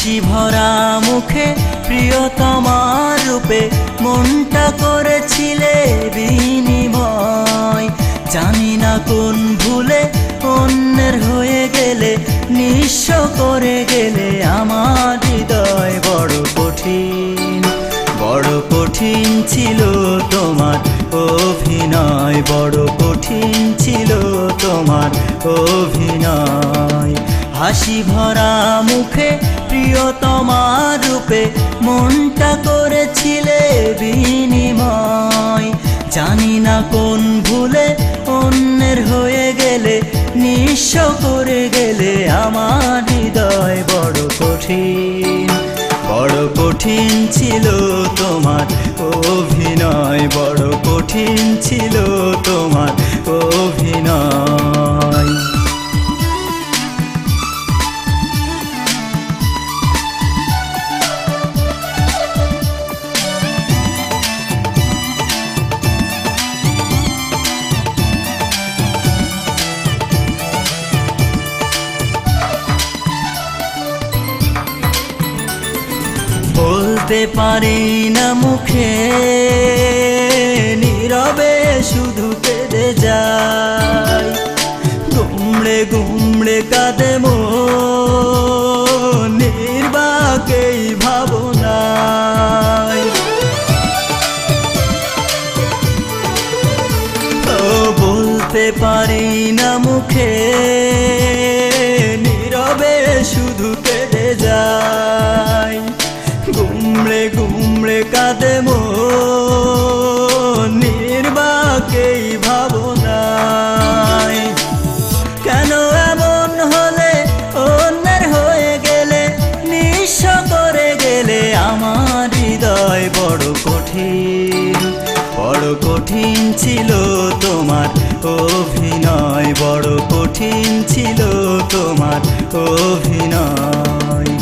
হাসি ভরা মুখে প্রিয়তমার রূপে মনটা করেছিলে বিনিময়। জানি না কোন ভুলে অন্যের হয়ে গেলে, নিঃস্ব করে গেলে আমার হৃদয়। বড় কঠিন, বড় কঠিন ছিল তোমার অভিনয়, বড় কঠিন ছিল তোমার অভিনয়। হাসি ভরা মুখে প্রিয়তমার রূপে মনটা করেছিলে বিনিময়। জানি না কোন ভুলে অন্যের হয়ে গেলে, নিঃস্ব করে গেলে আমার হৃদয়। বড় কঠিন, বড় কঠিন ছিল তোমার অভিনয়, বড় কঠিন ছিল তোমার অভিনয়। বলতে পারি না মুখে, নীরবে শুধু কেঁদে যাই। গুমড়ে গুমড়ে কাঁদে মন, নির্বাকেই ভাবনায়। বলতে পারি না মুখে, নীরবে শুধু কেঁদে যাই। গুমড়ে গুমড়ে কাঁদে মন, নির্বাকেই ভাবনায়। কেন এমন হলে অন্যের হয়ে গেলে, নিঃস্ব করে গেলে আমার হৃদয়। বড় কঠিন, বড় কঠিন ছিল তোমার অভিনয়, বড় কঠিন ছিল তোমার অভিনয়।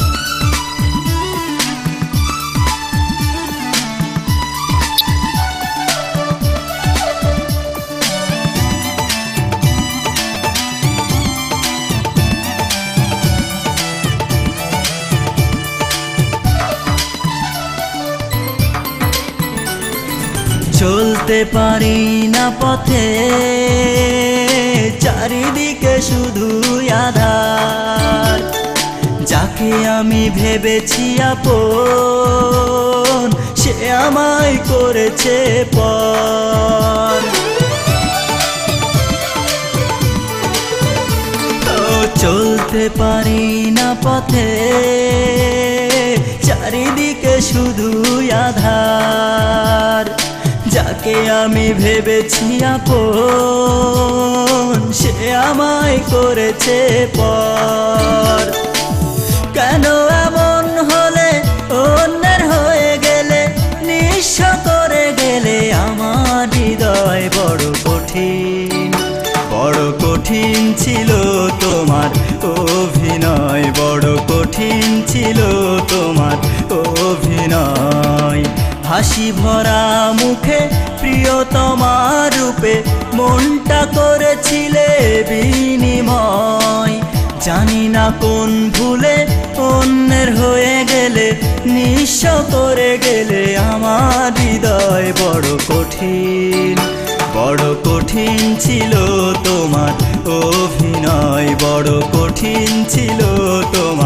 চলতে পারি না পথে, চারিদিকে শুধু আঁধার। যাকে আমি ভেবেছি আপন, সে আমায় করেছে পর। চলতে পারি না পথে, চারিদিকে শুধু আঁধার। যাকে আমি ভেবেছি আপন, সে আমায় করেছে পর। কেন এমন হলে অন্যের হয়ে গেলে, নিঃস্ব করে গেলে আমার হৃদয়। বড় কঠিন, বড় কঠিন ছিল তোমার অভিনয়, বড় কঠিন ছিল তোমার অভিনয়। হাসি ভরা মুখে প্রিয়তমার রূপে মনটা করেছিলে বিনিময়। জানি না কোন ভুলে অন্যের হয়ে গেলে, নিঃস্ব করে গেলে আমার হৃদয়। বড় কঠিন, বড় কঠিন ছিল তোমার অভিনয়, বড় কঠিন ছিল তোমার